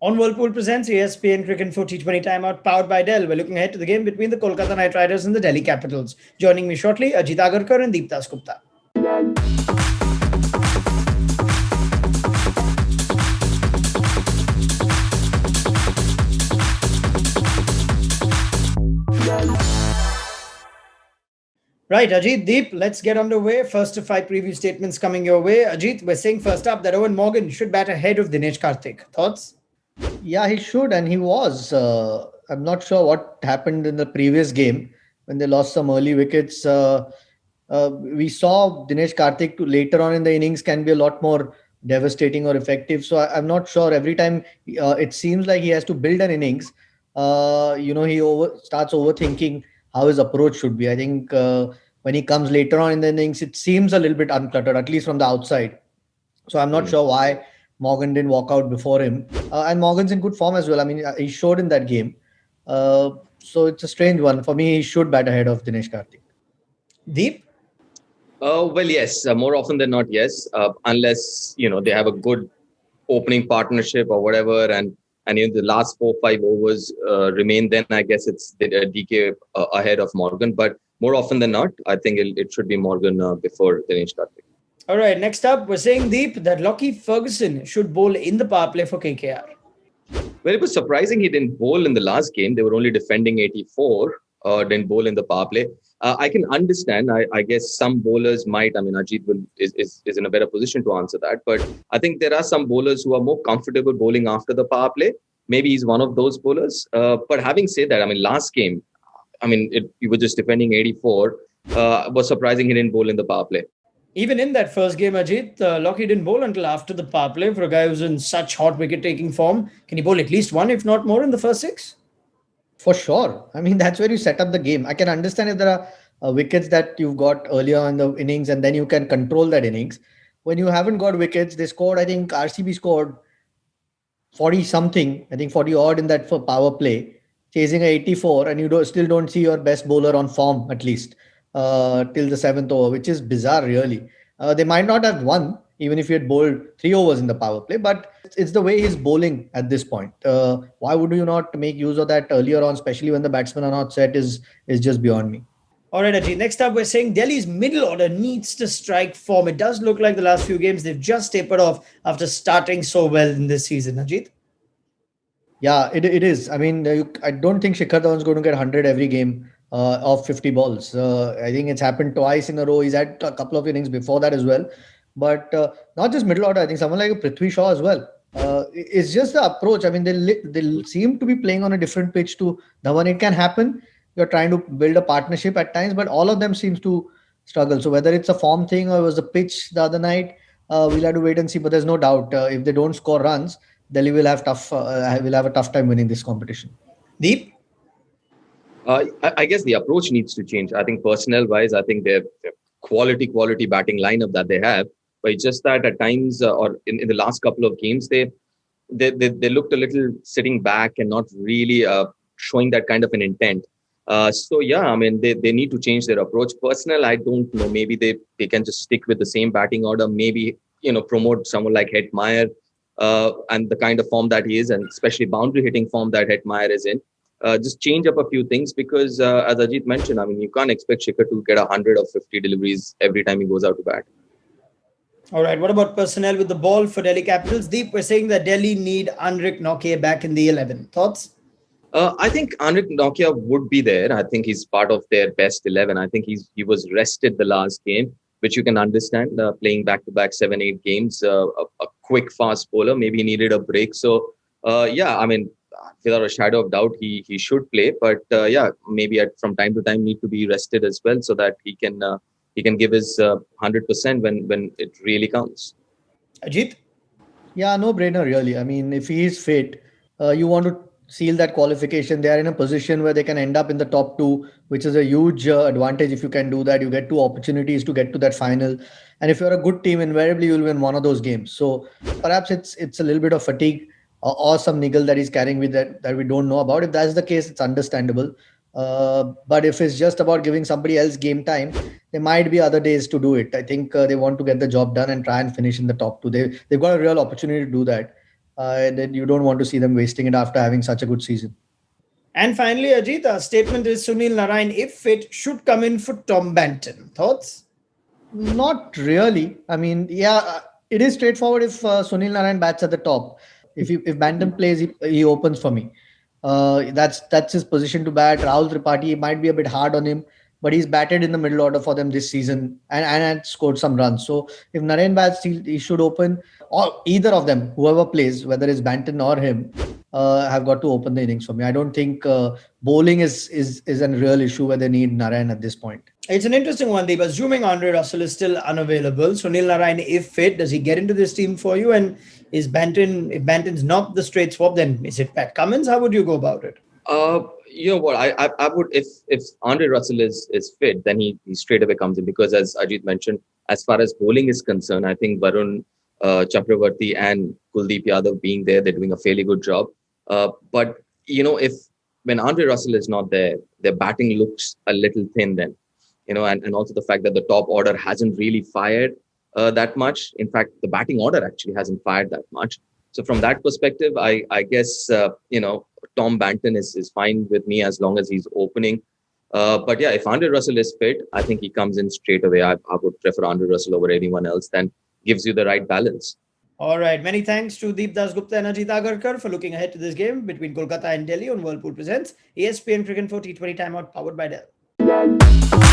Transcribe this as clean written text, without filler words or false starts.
On Whirlpool presents ESPNcricinfo T20 Timeout powered by Dell. We're looking ahead to the game between the Kolkata Knight Riders and the Delhi Capitals. Joining me shortly, Ajit Agarkar and Dasgupta. Right, Ajit, Deep, let's get underway. First of 5 preview statements coming your way. Ajit, we're saying first up that Eoin Morgan should bat ahead of Dinesh Karthik. Thoughts? Yeah, he should, and he was. I'm not sure what happened in the previous game when they lost some early wickets. We saw Dinesh Karthik later on in the innings can be a lot more devastating or effective. So I'm not sure. Every time it seems like he has to build an innings, he starts overthinking how his approach should be. I think when he comes later on in the innings, it seems a little bit uncluttered, at least from the outside. So I'm not sure why Morgan didn't walk out before him. And Morgan's in good form as well. I mean, he showed in that game. So it's a strange one. For me, he should bat ahead of Dinesh Karthik. Deep? Well, yes. More often than not, yes. Unless, they have a good opening partnership or whatever. And the last 4-5 overs remain, then I guess it's DK ahead of Morgan. But more often than not, I think it should be Morgan before Dinesh Karthik. All right, next up, we're saying, Deep, that LOCKIE Ferguson should bowl in the power play for KKR. Well, it was surprising he didn't bowl in the last game. They were only defending 84, didn't bowl in the power play. I can understand. I guess some bowlers might. I mean, Ajit is in a better position to answer that. But I think there are some bowlers who are more comfortable bowling after the power play. Maybe he's one of those bowlers. But having said that, I mean, last game, he was just defending 84. Was surprising he didn't bowl in the power play. Even in that first game, Ajit, LOCKIE didn't bowl until after the power play. For a guy who's in such hot wicket-taking form, can he bowl at least one, if not more, in the first 6? For sure. I mean, that's where you set up the game. I can understand if there are wickets that you've got earlier in the innings and then you can control that innings. When you haven't got wickets, they scored, I think RCB scored 40-something, I think 40-odd in that for power play, chasing a 84, and you still don't see your best bowler on form, at least. Till the 7th over, which is bizarre, really. They might not have won, even if he had bowled 3 overs in the power play, but it's the way he's bowling at this point. Why would you not make use of that earlier on, especially when the batsmen are not set, is just beyond me. All right, Ajit. Next up, we're saying Delhi's middle order needs to strike form. It does look like the last few games they've just tapered off after starting so well in this season, Ajit. Yeah, it is. I mean, I don't think Shikhar Dhawan's going to get 100 every game. Of 50 balls. I think it's happened twice in a row. He's had a couple of innings before that as well. But not just middle order, I think someone like a Prithvi Shaw as well. It's just the approach. I mean, they seem to be playing on a different pitch to Dhawan. It can happen. You're trying to build a partnership at times, but all of them seems to struggle. So whether it's a form thing or it was the pitch the other night, we'll have to wait and see. But there's no doubt if they don't score runs, Delhi will have a tough time winning this competition. Deep? I guess the approach needs to change. I think personnel-wise, I think they're quality batting lineup that they have. But it's just that at times, or in the last couple of games, they looked a little sitting back and not really showing that kind of an intent. So yeah, I mean, they need to change their approach. Personnel, I don't know. Maybe they can just stick with the same batting order. Maybe promote someone like Hetmeyer and the kind of form that he is, and especially boundary hitting form that Hetmeyer is in. Just change up a few things because, as Ajit mentioned, I mean, you can't expect Shikhar to get 100 or 50 deliveries every time he goes out to bat. All right. What about personnel with the ball for Delhi Capitals? Deep, we're saying that Delhi need ANRICH NORTJE back in the 11. Thoughts? I think ANRICH NORTJE would be there. I think he's part of their best 11. I think he was rested the last game, which you can understand, playing back-to-back 7-8 games, a quick, fast bowler. Maybe he needed a break. So, yeah, I mean, without a shadow of doubt, he should play. But yeah, maybe from time to time need to be rested as well, so that he can give his 100% when it really counts. Ajit? Yeah, no brainer really. I mean, if he is fit, you want to seal that qualification. They are in a position where they can end up in the top 2, which is a huge advantage. If you can do that, you get 2 opportunities to get to that final. And if you're a good team, invariably you'll win one of those games. So perhaps it's a little bit of fatigue or some niggle that he's carrying with that we don't know about. If that's the case, it's understandable. But if it's just about giving somebody else game time, there might be other days to do it. I think they want to get the job done and try and finish in the top 2. They've got a real opportunity to do that. then you don't want to see them wasting it after having such a good season. And finally, Ajit, our statement is Sunil Narine, if fit, should come in for Tom Banton. Thoughts? Not really. I mean, yeah, it is straightforward if Sunil Narayan bats at the top. If Bantam plays, he opens for me. That's his position to bat. Rahul Tripathi might be a bit hard on him, but he's batted in the middle order for them this season and had scored some runs. So if Narayan bats, he should open. Or either of them, whoever plays, whether it's Banton or him, have got to open the innings for me. I don't think bowling is a real issue where they need Narayan at this point. It's an interesting one, Deep. Assuming Andre Russell is still unavailable, Sunil Narine, if fit, does he get into this team for you? And is Banton, if Banton's not the straight swap, then is it Pat Cummins? How would you go about it? You know what? I would, if Andre Russell is fit, then he straight away comes in, because as Ajit mentioned, as far as bowling is concerned, I think Varun Chakravarti and Kuldeep Yadav being there, they're doing a fairly good job. But if when Andre Russell is not there, their batting looks a little thin then. And also the fact that the top order hasn't really fired that much. In fact, the batting order actually hasn't fired that much. So from that perspective, I guess, Tom Banton is fine with me as long as he's opening. But yeah, if Andre Russell is fit, I think he comes in straight away. I would prefer Andre Russell over anyone else. Then gives you the right balance. All right. Many thanks to Deep Dasgupta and Ajit Agarkar for looking ahead to this game between Kolkata and Delhi on Whirlpool Presents ESPN Cricinfo T20 Timeout powered by Dell.